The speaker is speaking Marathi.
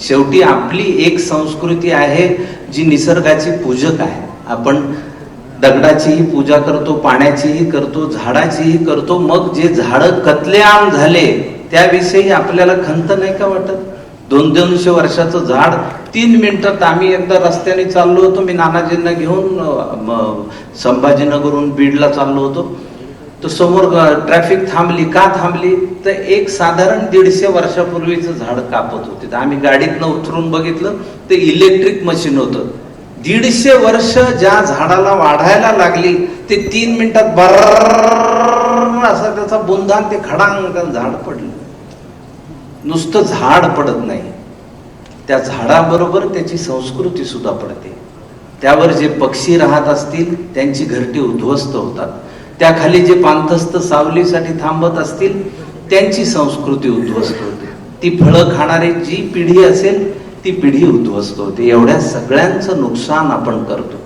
शेवटी आपली एक संस्कृती आहे जी निसर्गाची पूजक आहे. आपण दगडाचीही पूजा करतो, पाण्याचीही करतो, झाडाचीही करतो. मग जे झाडं कत्लेआम झाले त्याविषयी आपल्याला खंत नाही का वाटत? 200 वर्षाचं झाड 3 मिनिटात. आम्ही एकदा रस्त्याने चाललो होतो, मी नानाजींना घेऊन संभाजीनगरहून बीडला चाललो होतो. तर समोर ट्रॅफिक थांबली. का थांबली? तर एक साधारण 150 वर्षापूर्वीचं झाड कापत होते. तर आम्ही गाडीतनं उतरून बघितलं, ते इलेक्ट्रिक मशीन होतं. 150 वर्ष ज्या झाडाला वाढायला लागली ते 3 मिनिटात बर्र असा त्याचा बुंदा, ते खडांग झाड पडलं. नुसतं झाड पडत नाही, त्या झाडाबरोबर त्याची संस्कृती सुद्धा पडते. त्यावर जे पक्षी राहत असतील त्यांची घरटी उद्ध्वस्त होतात. त्याखाली जे पांथस्थ सावलीसाठी थांबत असतील त्यांची संस्कृती उद्ध्वस्त होते. ती फळं खाणारी जी पिढी असेल ती पिढी उद्ध्वस्त होते. एवढ्या सगळ्यांचं नुकसान आपण करतो.